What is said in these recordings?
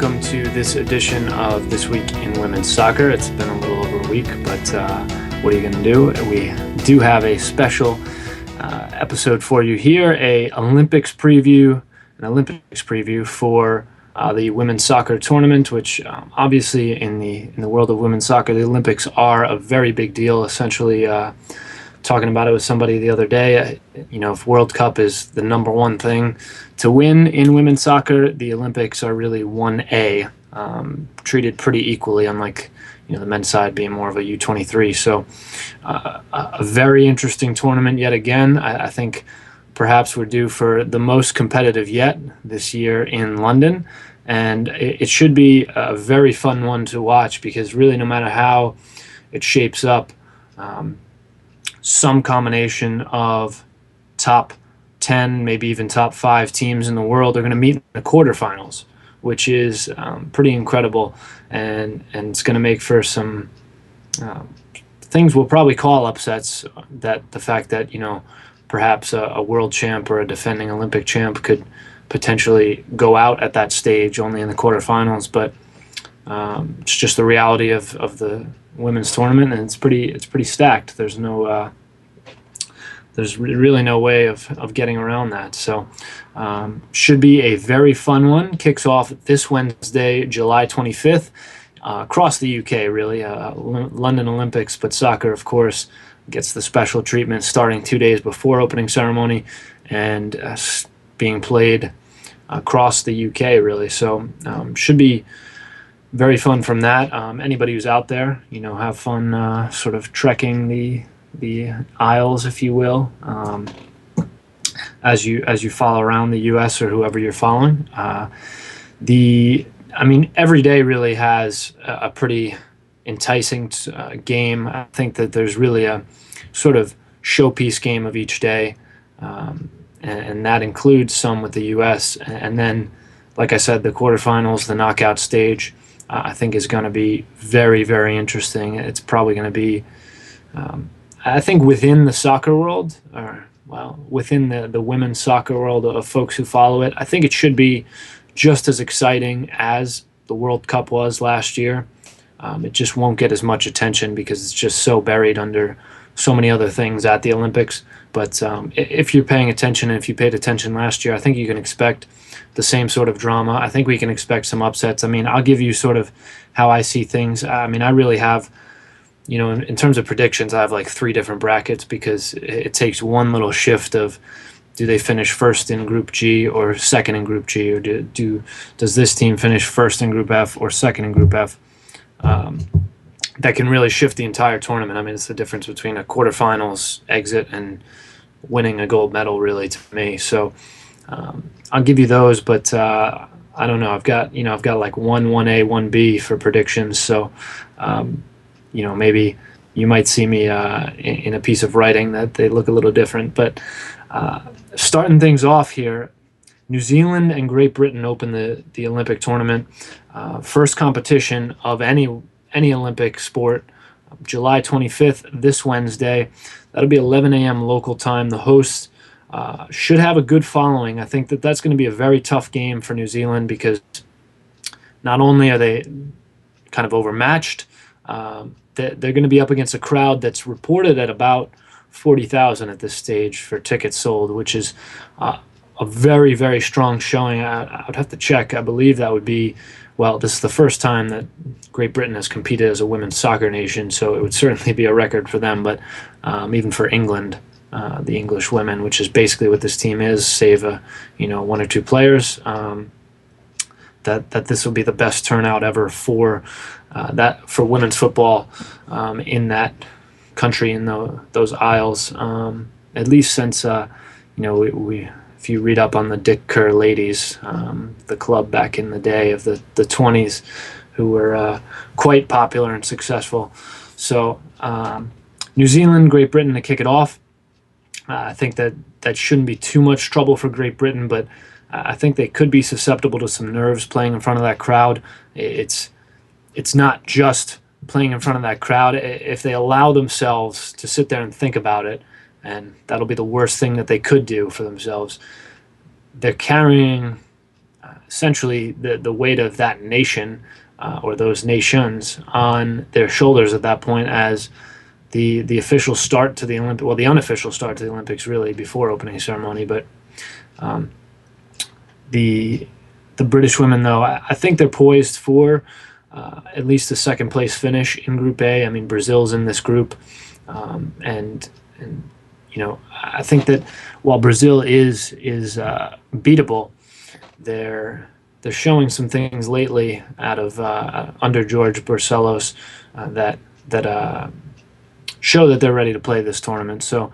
welcome to this edition of This Week in Women's Soccer. It's been a little over a week, but what are you going to do? We do have a special episode for you here, an Olympics preview for the women's soccer tournament, which obviously in the world of women's soccer, the Olympics are a very big deal. Essentially, talking about it with somebody the other day, if World Cup is the number one thing to win in women's soccer, the Olympics are really 1A, treated pretty equally, unlike the men's side being more of a U23. So a very interesting tournament yet again. I think perhaps we're due for the most competitive yet this year in London, and it should be a very fun one to watch, because really no matter how it shapes up, some combination of top 10, maybe even top 5 teams in the world are going to meet in the quarterfinals, which is pretty incredible, and it's going to make for some things we'll probably call upsets. That the fact that perhaps a world champ or a defending Olympic champ could potentially go out at that stage only in the quarterfinals, but it's just the reality of the women's tournament, and it's pretty stacked. There's really no way of getting around that. So should be a very fun one. Kicks off this Wednesday, July 25th, across the UK, really. London Olympics, but soccer, of course, gets the special treatment starting 2 days before opening ceremony and being played across the UK, really. So should be very fun from that. Anybody who's out there, have fun sort of trekking the aisles, if you will, as you follow around the U.S. or whoever you're following. Every day really has a pretty enticing game. I think that there's really a sort of showpiece game of each day, and that includes some with the U.S. And then, like I said, the quarterfinals, the knockout stage, I think is going to be very, very interesting. It's probably going to be, I think, within the soccer world, within the women's soccer world of folks who follow it, I think it should be just as exciting as the World Cup was last year. It just won't get as much attention because it's just so buried under so many other things at the Olympics. But if you're paying attention, and if you paid attention last year, I think you can expect the same sort of drama. I think we can expect some upsets. I'll give you sort of how I see things. I really have, in terms of predictions, I have like 3 different brackets, because it takes one little shift of, do they finish first in Group G or second in Group G, or does this team finish first in Group F or second in Group F? That can really shift the entire tournament. It's the difference between a quarterfinals exit and winning a gold medal, really, to me. So I'll give you those, but I don't know. I've got like 1A, 1B for predictions. So maybe you might see me in a piece of writing that they look a little different. But starting things off here, New Zealand and Great Britain open the Olympic tournament. First competition of any Olympic sport, July 25th, this Wednesday. That'll be 11 a.m. local time. The hosts should have a good following. I think that's going to be a very tough game for New Zealand, because not only are they kind of overmatched, they're going to be up against a crowd that's reported at about 40,000 at this stage for tickets sold, which is a very, very strong showing. I would have to check. I believe that would be, this is the first time that Great Britain has competed as a women's soccer nation, so it would certainly be a record for them. But even for England, the English women, which is basically what this team is, save 1 or 2 players, that this will be the best turnout ever for women's football in that country, in those aisles, at least since if you read up on the Dick Kerr ladies, the club back in the day of the 20s, who were quite popular and successful. So New Zealand, Great Britain to kick it off. I think that shouldn't be too much trouble for Great Britain, but I think they could be susceptible to some nerves playing in front of that crowd. It's not just playing in front of that crowd. If they allow themselves to sit there and think about it, and that'll be the worst thing that they could do for themselves, they're carrying essentially the weight of that nation or those nations on their shoulders at that point as the official start to the Olympics, well, the unofficial start to the Olympics really before opening ceremony. But the British women, though, I think they're poised for at least a second place finish in Group A. I mean, Brazil's in this group, and I think that while Brazil is beatable, they're showing some things lately out of under George Barcelos that show that they're ready to play this tournament. So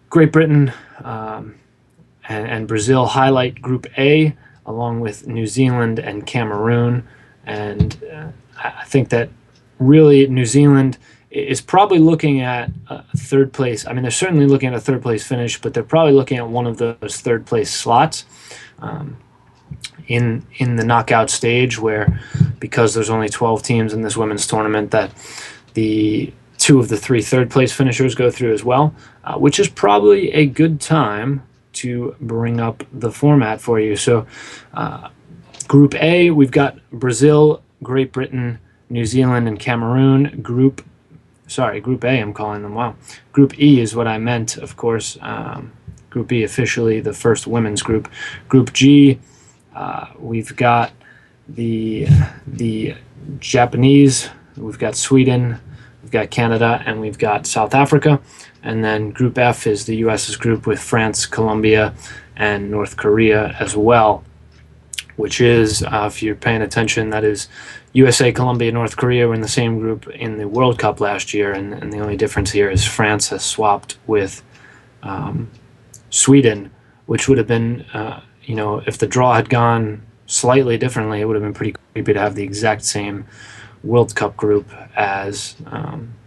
Great Britain and Brazil highlight Group A, along with New Zealand and Cameroon. And I think that really New Zealand is probably looking at a third place. I mean, they're certainly looking at a third place finish, but they're probably looking at one of those third place slots in the knockout stage, where, because there's only 12 teams in this women's tournament, that the 2 of the 3 third place finishers go through as well, which is probably a good time to bring up the format for you. So Group A, we've got Brazil, Great Britain, New Zealand, and Cameroon. Group A, I'm calling them. Wow. Group E is what I meant, of course. Group E, officially the first women's group. Group G, we've got the Japanese, we've got Sweden, we've got Canada, and we've got South Africa. And then Group F is the US's group with France, Colombia, and North Korea as well, which is, if you're paying attention, that is USA, Colombia, North Korea were in the same group in the World Cup last year, and the only difference here is France has swapped with Sweden, which would have been, if the draw had gone slightly differently, it would have been pretty creepy to have the exact same World Cup group as,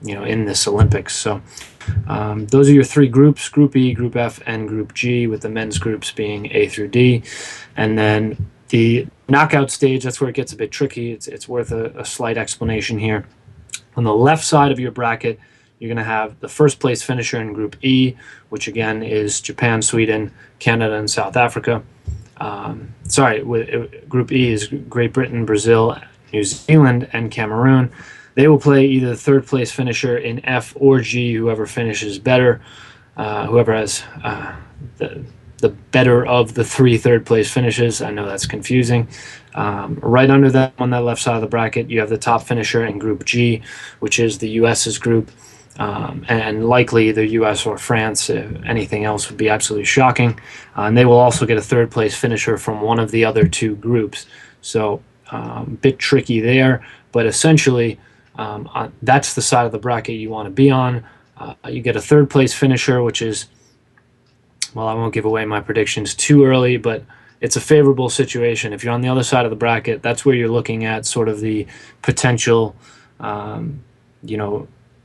in this Olympics. So those are your 3 groups: Group E, Group F, and Group G, with the men's groups being A through D. And then the knockout stage, that's where it gets a bit tricky. It's worth a slight explanation here. On the left side of your bracket, you're going to have the first place finisher in Group E, which again is Japan, Sweden, Canada, and South Africa. Group E is Great Britain, Brazil, New Zealand, and Cameroon. They will play either the third place finisher in F or G, whoever finishes better, whoever has the better of the 3 third place finishes. I know that's confusing. Right under that, on that left side of the bracket, you have the top finisher in Group G, which is the US's group, and likely either US or France. Anything else would be absolutely shocking. And they will also get a third place finisher from one of the other 2 groups. So a bit tricky there, but essentially that's the side of the bracket you want to be on. You get a third place finisher, which is, well, I won't give away my predictions too early, but it's a favorable situation. If you're on the other side of the bracket, that's where you're looking at sort of the potential,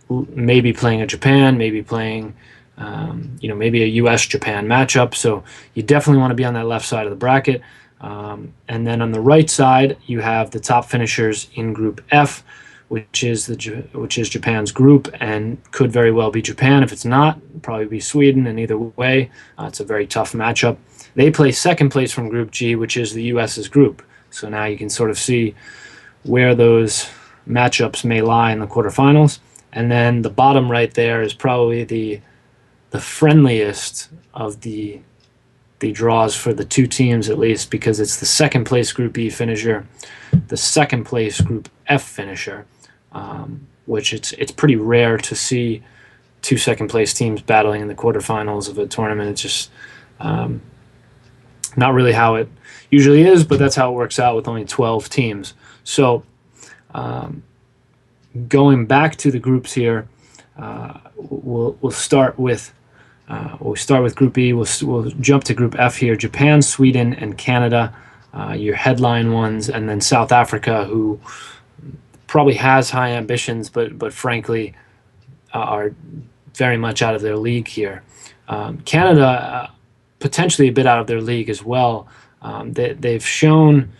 maybe playing a Japan, maybe playing, maybe a US-Japan matchup. So you definitely want to be on that left side of the bracket. And then on the right side, you have the top finishers in Group F, which is Japan's group, and could very well be Japan. If it's not, it'll probably be Sweden. And either way, it's a very tough matchup. They play second place from Group G, which is the US's group. So now you can sort of see where those matchups may lie in the quarterfinals. And then the bottom right there is probably the friendliest of the draws for the 2 teams, at least, because it's the second place Group E finisher, the second place Group F finisher, which it's pretty rare to see 2 second place teams battling in the quarterfinals of a tournament. It's just not really how it usually is, but that's how it works out with only 12 teams. So going back to the groups here, we'll start with Group E. We'll jump to Group F here: Japan, Sweden, and Canada, your headline ones, and then South Africa, who probably has high ambitions, but frankly are very much out of their league here. Canada, potentially a bit out of their league as well. They've shown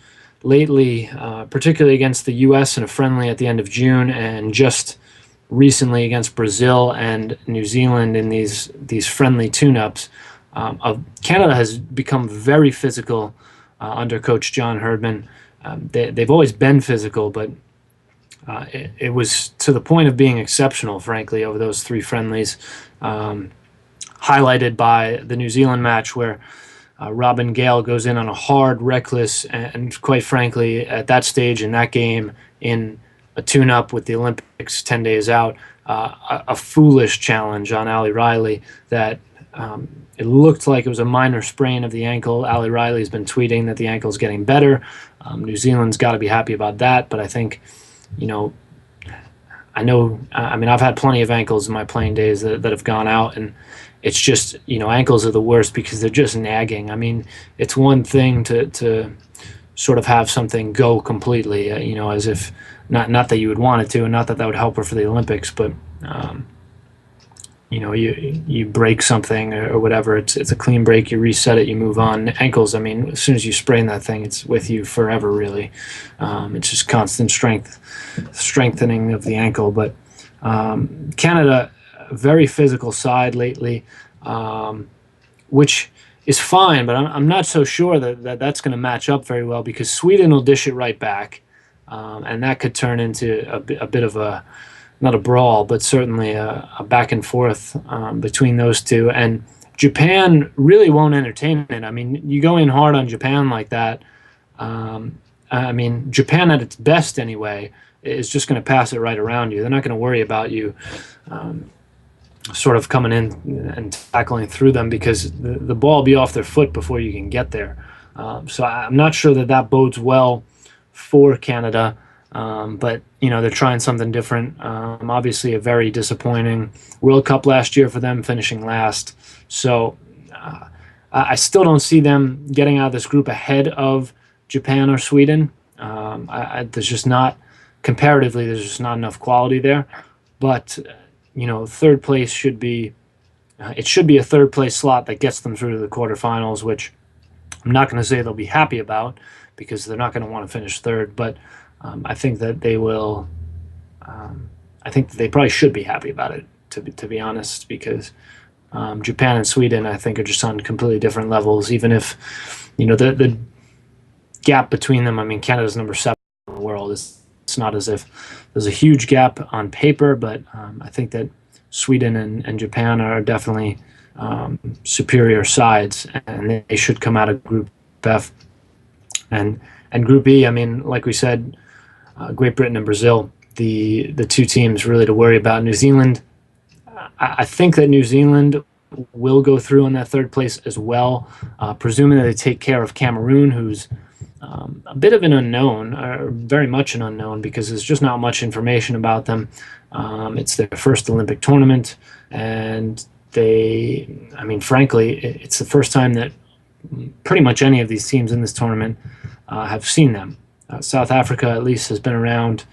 lately, particularly against the U.S. in a friendly at the end of June, and just recently against Brazil and New Zealand in these friendly tune-ups. Canada has become very physical under Coach John Herdman. They've always been physical, but it was to the point of being exceptional, frankly, over those 3 friendlies, highlighted by the New Zealand match where Robin Gale goes in on a hard, reckless, and quite frankly, at that stage in that game, in a tune-up with the Olympics 10 days out, a foolish challenge on Ali Riley that it looked like it was a minor sprain of the ankle. Ali Riley's been tweeting that the ankle's getting better. New Zealand's got to be happy about that, but I think, I mean, I've had plenty of ankles in my playing days that have gone out, and it's just, ankles are the worst because they're just nagging. I mean, it's one thing to sort of have something go completely, as if, not that you would want it to, and not that would help her for the Olympics, but, you break something or whatever, it's a clean break, you reset it, you move on. Ankles, I mean, as soon as you sprain that thing, it's with you forever, really. It's just constant strengthening of the ankle. But Canada, very physical side lately, which is fine, but I'm not so sure that's going to match up very well, because Sweden will dish it right back, and that could turn into a bit of a, not a brawl, but certainly a back and forth between those two. And Japan really won't entertain it. I mean, you go in hard on Japan like that. I mean, Japan at its best anyway is just going to pass it right around you. They're not going to worry about you sort of coming in and tackling through them, because the ball will be off their foot before you can get there. So I'm not sure that bodes well for Canada. But, they're trying something different. Obviously a very disappointing World Cup last year for them, finishing last. So I still don't see them getting out of this group ahead of Japan or Sweden. There's just not, comparatively, there's just not enough quality there. But, third place should be, it should be a third place slot that gets them through to the quarterfinals, which I'm not going to say they'll be happy about, because they're not going to want to finish third. But I think that they will. I think that they probably should be happy about it, to be honest, because Japan and Sweden, I think, are just on completely different levels. Even if the gap between them. I mean, Canada's number 7 in the world. It's not as if there's a huge gap on paper, but I think that Sweden and Japan are definitely superior sides, and they should come out of Group F. And Group E, I mean, like we said, Great Britain and Brazil, the 2 teams really to worry about. New Zealand, I think that New Zealand will go through in that third place as well, presuming that they take care of Cameroon, who's a bit of an unknown, or very much an unknown, because there's just not much information about them. It's their first Olympic tournament, and I mean, frankly, it's the first time that pretty much any of these teams in this tournament have seen them. South Africa, at least, has been around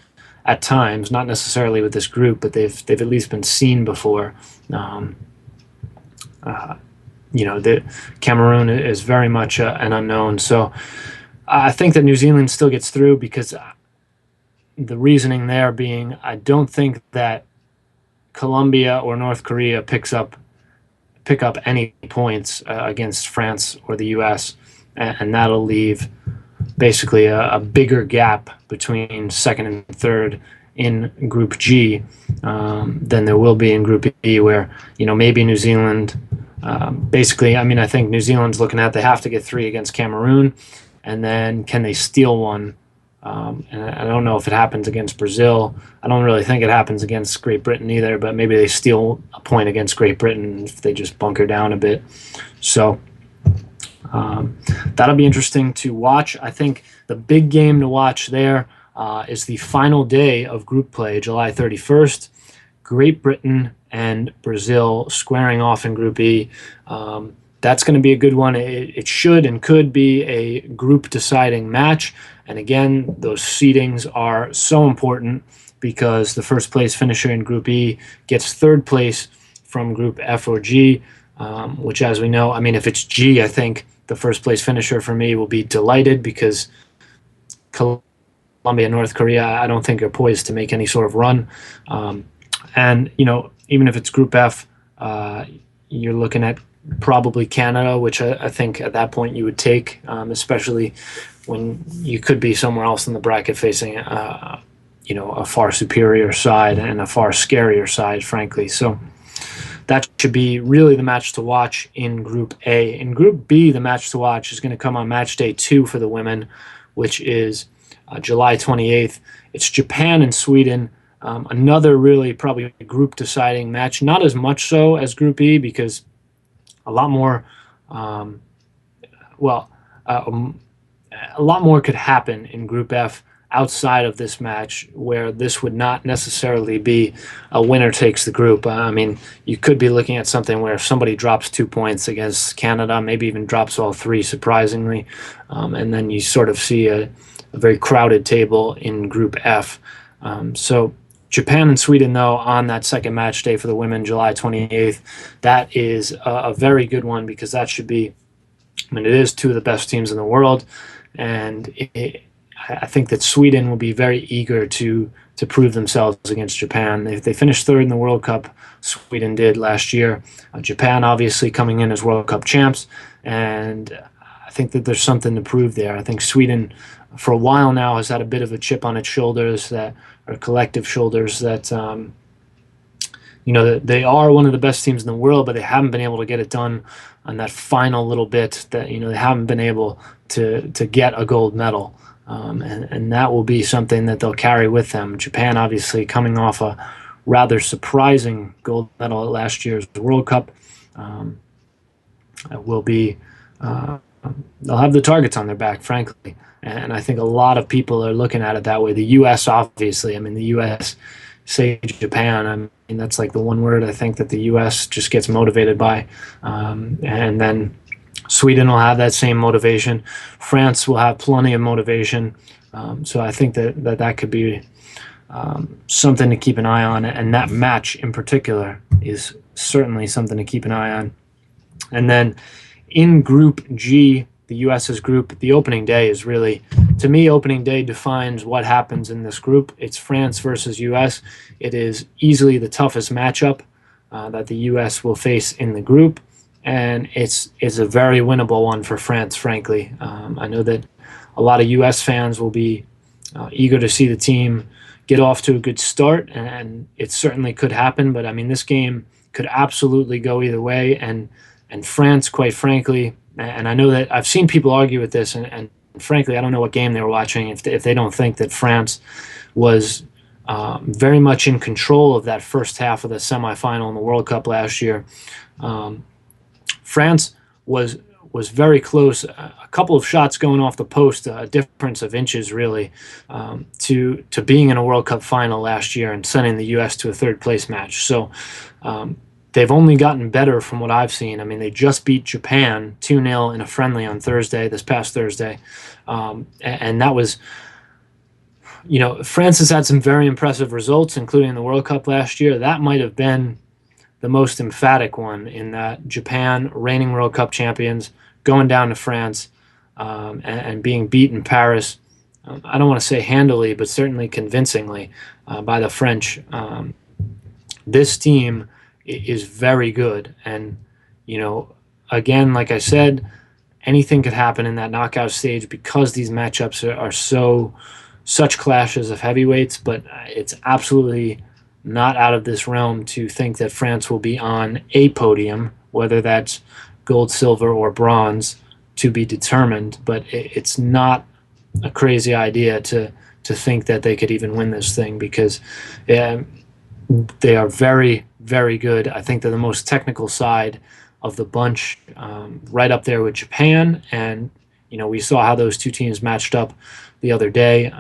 at times, not necessarily with this group, but they've at least been seen before. The Cameroon is very much an unknown. So I think that New Zealand still gets through, because the reasoning there being, I don't think that Colombia or North Korea pick up any points against France or the U.S., and that'll leave basically a bigger gap between second and third in Group G than there will be in Group E, where maybe New Zealand. Basically, I mean, I think New Zealand's looking at, they have to get 3 against Cameroon, and then can they steal one? And I don't know if it happens against Brazil. I don't really think it happens against Great Britain either, but maybe they steal a point against Great Britain if they just bunker down a bit. So that'll be interesting to watch. I think the big game to watch there is the final day of group play, July 31st. Great Britain and Brazil squaring off in Group E. That's going to be a good one. It should and could be a group-deciding match. And again, those seedings are so important, because the first place finisher in Group E gets third place from Group F or G, which, as we know, I mean, if it's G, I think the first place finisher for me will be delighted, because Colombia and North Korea, I don't think, are poised to make any sort of run. And, even if it's Group F, you're looking at probably Canada, which I think at that point you would take, especially when you could be somewhere else in the bracket facing, a far superior side and a far scarier side, frankly. So that should be really the match to watch in Group A. In Group B, the match to watch is going to come on match day 2 for the women, which is July 28th. It's Japan and Sweden. Another really probably group deciding match, not as much so as Group E because a lot more, a lot more could happen in Group F outside of this match, where this would not necessarily be a winner takes the group. I mean, you could be looking at something where if somebody drops 2 points against Canada, maybe even drops all 3, surprisingly, and then you sort of see a very crowded table in Group F. So Japan and Sweden, though, on that second match day for the women, July 28th, that is a very good one because that should be, I mean, it is 2 of the best teams in the world, and I think that Sweden will be very eager to prove themselves against Japan. They finished 3rd in the World Cup. Sweden did last year. Japan obviously coming in as World Cup champs, and I think that there's something to prove there. I think Sweden, for a while now, has had a bit of a chip on its shoulders, that or collective shoulders, that that they are one of the best teams in the world, but they haven't been able to get it done on that final little bit. That they haven't been able to get a gold medal. And that will be something that they'll carry with them. Japan, obviously, coming off a rather surprising gold medal at last year's World Cup, will be they'll have the targets on their back, frankly. And I think a lot of people are looking at it that way. The U.S., obviously, I mean, the U.S. say Japan. I mean, that's like the one word I think that the U.S. just gets motivated by, and then Sweden will have that same motivation. France will have plenty of motivation. So I think that could be something to keep an eye on. And that match in particular is certainly something to keep an eye on. And then in Group G, the U.S.'s group, the opening day is really, to me, opening day defines what happens in this group. It's France versus U.S. It is easily the toughest matchup that the U.S. will face in the group. And it's a very winnable one for France, frankly. I know that a lot of U.S. fans will be eager to see the team get off to a good start, and it certainly could happen. But, I mean, this game could absolutely go either way. And France, quite frankly, and I know that I've seen people argue with this, and frankly, I don't know what game they were watching if they don't think that France was very much in control of that first half of the semifinal in the World Cup last year. France was very close, a couple of shots going off the post, a difference of inches really, to being in a World Cup final last year and sending the U.S. to a third-place match. So they've only gotten better from what I've seen. I mean, they just beat Japan 2-0 in a friendly on this past Thursday, and that was, France has had some very impressive results, including the World Cup last year. That might have been the most emphatic one, in that Japan, reigning World Cup champions, going down to France and being beat in Paris. I don't want to say handily, but certainly convincingly by the French. This team is very good. And, again, like I said, anything could happen in that knockout stage because these matchups are such clashes of heavyweights, but it's absolutely not out of this realm to think that France will be on a podium, whether that's gold, silver, or bronze, to be determined. But it's not a crazy idea to think that they could even win this thing, because they are very, very good. I think they're the most technical side of the bunch, right up there with Japan. And, we saw how those two teams matched up the other day.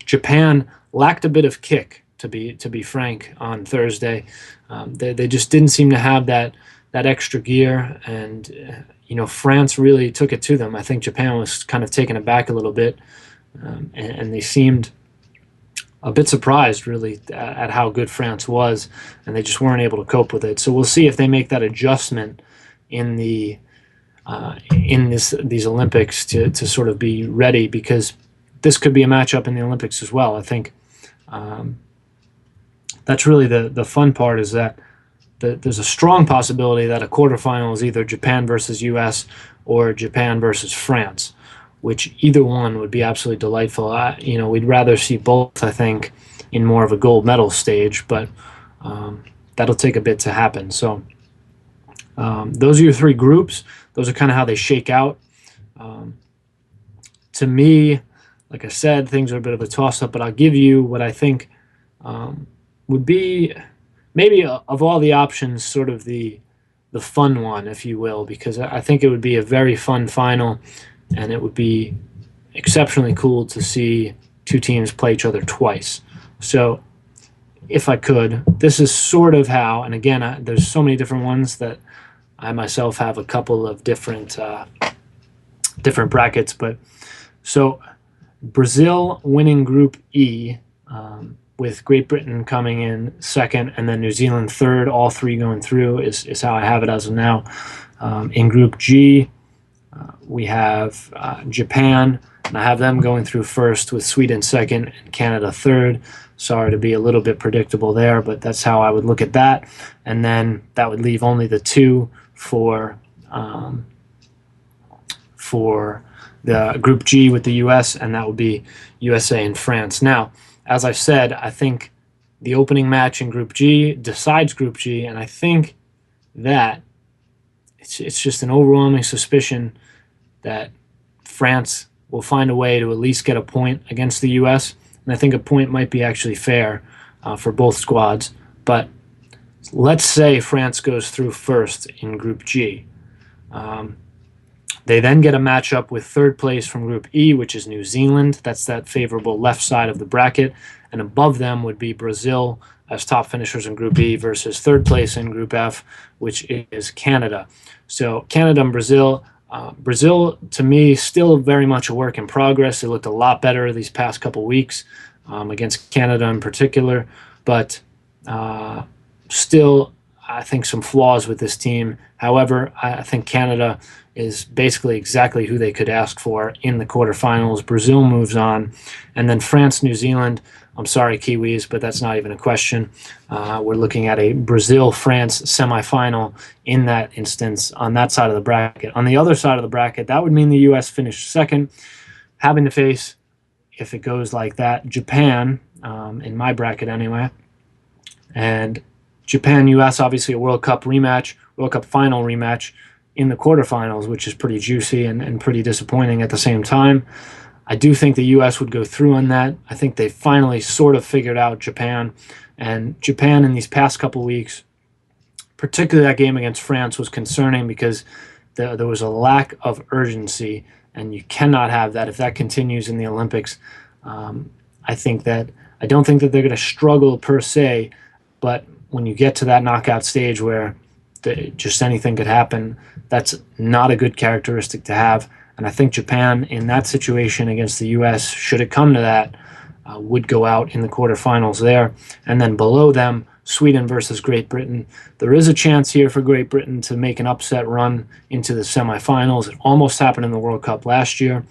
Japan lacked a bit of kick, to be frank, on Thursday. They just didn't seem to have that extra gear, and France really took it to them. I think Japan was kind of taken aback a little bit, and they seemed a bit surprised really at how good France was, and they just weren't able to cope with it. So we'll see if they make that adjustment in these Olympics to sort of be ready, because this could be a matchup in the Olympics as well. I think that's really the fun part, is that there's a strong possibility that a quarterfinal is either Japan versus US or Japan versus France, which either one would be absolutely delightful. We'd rather see both, I think, in more of a gold medal stage, but that'll take a bit to happen. So those are your three groups. Those are kind of how they shake out. To me, like I said, things are a bit of a toss-up, but I'll give you what I think would be maybe of all the options, sort of the fun one, if you will, because I think it would be a very fun final, and it would be exceptionally cool to see two teams play each other twice. So if I could, this is sort of how, and again, there's so many different ones that I myself have a couple of different brackets, but so Brazil winning Group E, with Great Britain coming in second and then New Zealand third, all three going through is how I have it as of now. In Group G, we have Japan, and I have them going through first with Sweden second and Canada third. Sorry to be a little bit predictable there, but that's how I would look at that. And then that would leave only the two for the Group G with the US, and that would be USA and France. Now, as I said, I think the opening match in Group G decides Group G, and I think that it's just an overwhelming suspicion that France will find a way to at least get a point against the US, and I think a point might be actually fair for both squads. But let's say France goes through first in Group G. They then get a matchup with third place from Group E, which is New Zealand. That's that favorable left side of the bracket. And above them would be Brazil as top finishers in Group E versus third place in Group F, which is Canada. So Canada and Brazil. Brazil, to me, still very much a work in progress. They looked a lot better these past couple weeks against Canada in particular. But still, I think some flaws with this team. However, I think Canada is basically exactly who they could ask for in the quarterfinals. Brazil moves on. And then France, New Zealand. I'm sorry, Kiwis, but that's not even a question. We're looking at a Brazil-France semifinal in that instance on that side of the bracket. On the other side of the bracket, that would mean the U.S. finished second, having to face, if it goes like that, Japan, in my bracket anyway. And Japan-U.S., obviously a World Cup rematch, World Cup final rematch in the quarterfinals, which is pretty juicy and pretty disappointing at the same time. I do think the U.S. would go through on that. I think they finally sort of figured out Japan. And Japan in these past couple weeks, particularly that game against France, was concerning because there was a lack of urgency, and you cannot have that if that continues in the Olympics. I don't think that they're going to struggle per se, but when you get to that knockout stage where just anything could happen, that's not a good characteristic to have. And I think Japan, in that situation against the U.S., should it come to that, would go out in the quarterfinals there. And then below them, Sweden versus Great Britain. There is a chance here for Great Britain to make an upset run into the semifinals. It almost happened in the World Cup last year,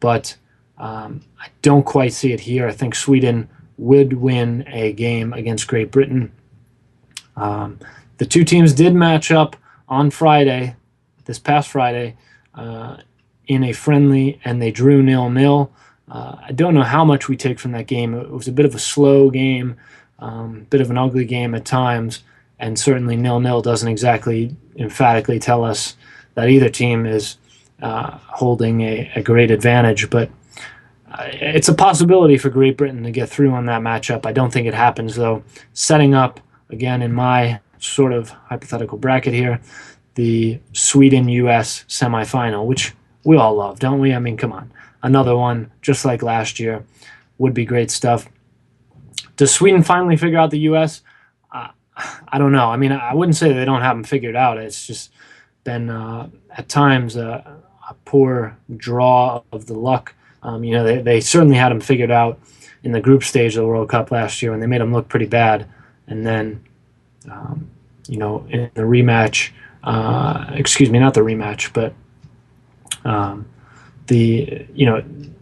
but I don't quite see it here. I think Sweden would win a game against Great Britain. The two teams did match up on Friday, this past Friday, in a friendly, and they drew 0-0. I don't know how much we take from that game. It was a bit of a slow game, bit of an ugly game at times, and certainly 0-0 doesn't exactly emphatically tell us that either team is holding a great advantage. But it's a possibility for Great Britain to get through on that matchup. I don't think it happens, though. Setting up, again, in my sort of hypothetical bracket here, the Sweden-US semifinal, which we all love, don't we? I mean, come on. Another one, just like last year, would be great stuff. Does Sweden finally figure out the U.S.? I don't know. I mean, I wouldn't say they don't have them figured out. It's just been, at times, a poor draw of the luck. They certainly had them figured out in the group stage of the World Cup last year, and they made them look pretty bad. And then, in the rematch, not the rematch, but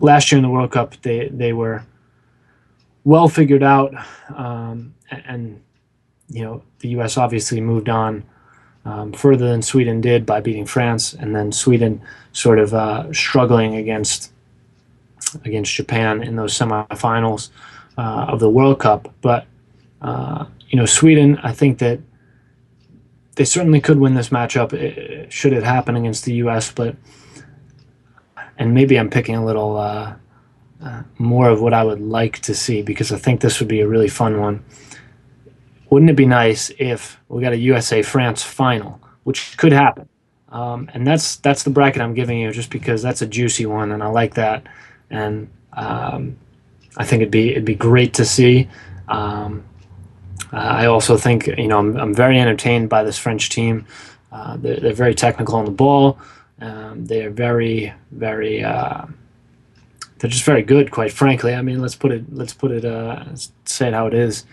last year in the World Cup, they were well figured out, and the U.S. obviously moved on further than Sweden did by beating France, and then Sweden sort of struggling against Japan in those semifinals of the World Cup. But Sweden, I think that they certainly could win this matchup should it happen against the U.S. And maybe I'm picking a little more of what I would like to see, because I think this would be a really fun one. Wouldn't it be nice if we got a USA-France final, which could happen? And that's the bracket I'm giving you, just because that's a juicy one, and I like that. And I think it'd be great to see. I also think I'm very entertained by this French team. They're very technical on the ball. They're very they're just very good, quite frankly. I mean, let's say it how it is.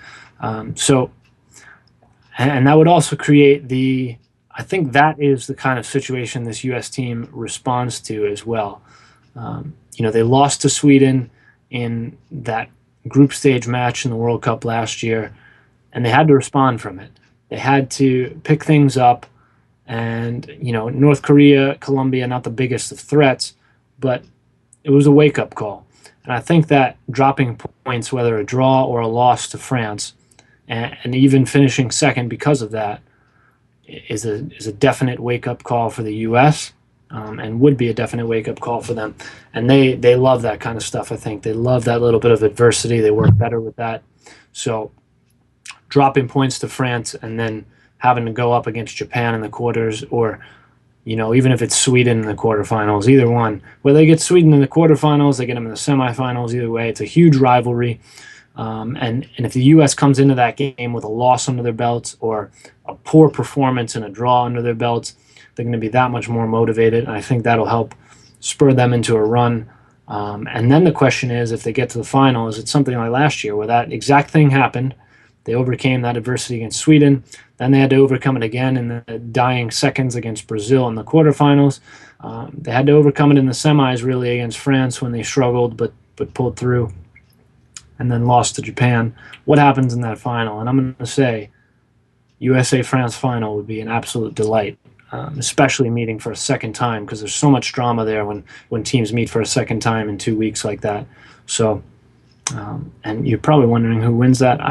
And that would also create I think that is the kind of situation this U.S. team responds to as well. They lost to Sweden in that group stage match in the World Cup last year, and they had to respond from it. They had to pick things up, and North Korea, Colombia, not the biggest of threats, but it was a wake-up call. And I think that dropping points, whether a draw or a loss to France, and even finishing second because of that, is a definite wake-up call for the U.S., and would be a definite wake-up call for them. And they love that kind of stuff, I think. They love that little bit of adversity. They work better with that. So dropping points to France and then having to go up against Japan in the quarters, or even if it's Sweden in the quarterfinals, either one. Whether they get Sweden in the quarterfinals, they get them in the semifinals, either way, it's a huge rivalry. And if the U.S. comes into that game with a loss under their belts, or a poor performance and a draw under their belts, they're going to be that much more motivated, and I think that'll help spur them into a run. And then the question is, if they get to the final, is it something like last year where that exact thing happened? They overcame that adversity against Sweden. Then they had to overcome it again in the dying seconds against Brazil in the quarterfinals. They had to overcome it in the semis, really, against France when they struggled but pulled through, and then lost to Japan. What happens in that final? And I'm going to say USA-France final would be an absolute delight, especially meeting for a second time, because there's so much drama there when teams meet for a second time in 2 weeks like that. So, and you're probably wondering who wins that.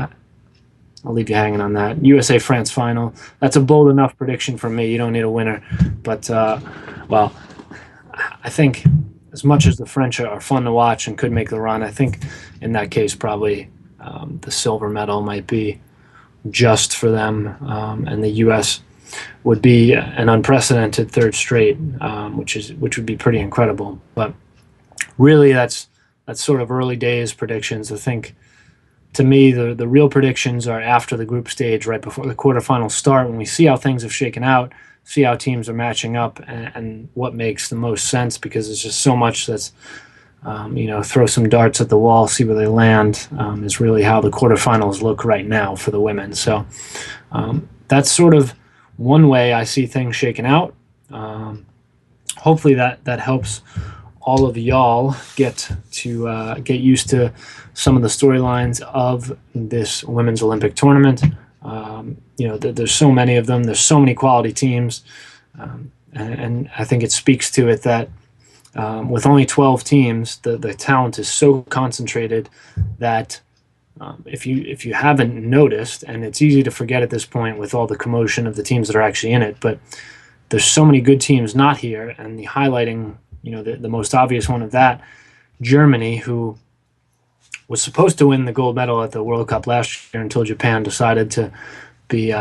I'll leave you hanging on that. USA-France final. That's a bold enough prediction from me. You don't need a winner. But, well, I think as much as the French are fun to watch and could make the run, I think in that case probably the silver medal might be just for them, and the U.S. would be an unprecedented third straight, which would be pretty incredible. But really, that's sort of early days predictions. I think, to me, the real predictions are after the group stage, right before the quarterfinals start, when we see how things have shaken out, see how teams are matching up, and what makes the most sense, because there's just so much that's, throw some darts at the wall, see where they land, is really how the quarterfinals look right now for the women. So that's sort of one way I see things shaking out. Hopefully that helps all of y'all get used to some of the storylines of this women's Olympic tournament. There's so many of them. There's so many quality teams, and I think it speaks to it that with only 12 teams, the talent is so concentrated that if you haven't noticed, and it's easy to forget at this point with all the commotion of the teams that are actually in it, but there's so many good teams not here, and the highlighting, the most obvious one of that, Germany, who was supposed to win the gold medal at the World Cup last year until Japan decided to be,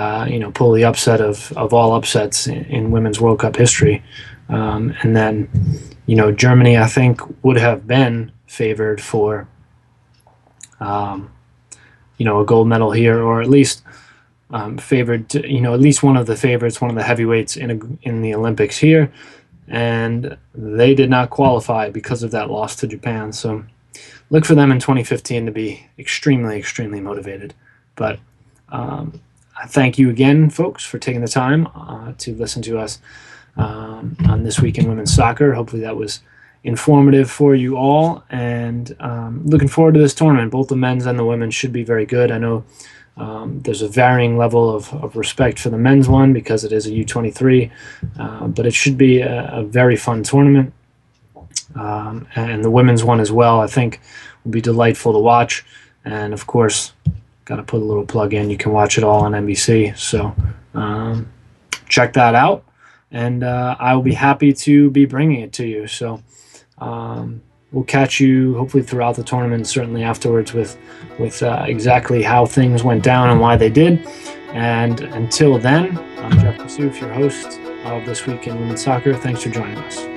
pull the upset of all upsets in women's World Cup history. And then, Germany, I think, would have been favored for, a gold medal here, or at least favored to, at least one of the favorites, one of the heavyweights in the Olympics here. And they did not qualify because of that loss to Japan. So look for them in 2015 to be extremely, extremely motivated. But I thank you again, folks, for taking the time to listen to us on This Week in Women's Soccer. Hopefully that was informative for you all. And looking forward to this tournament. Both the men's and the women's should be very good. I know There's a varying level of respect for the men's one because it is a U23, but it should be a very fun tournament. And the women's one as well, I think, will be delightful to watch. And of course, got to put a little plug in. You can watch it all on NBC. So check that out. And I will be happy to be bringing it to you. So we'll catch you hopefully throughout the tournament, certainly afterwards with exactly how things went down and why they did. And until then, I'm Jeff Kassouf, your host of This Week in Women's Soccer. Thanks for joining us.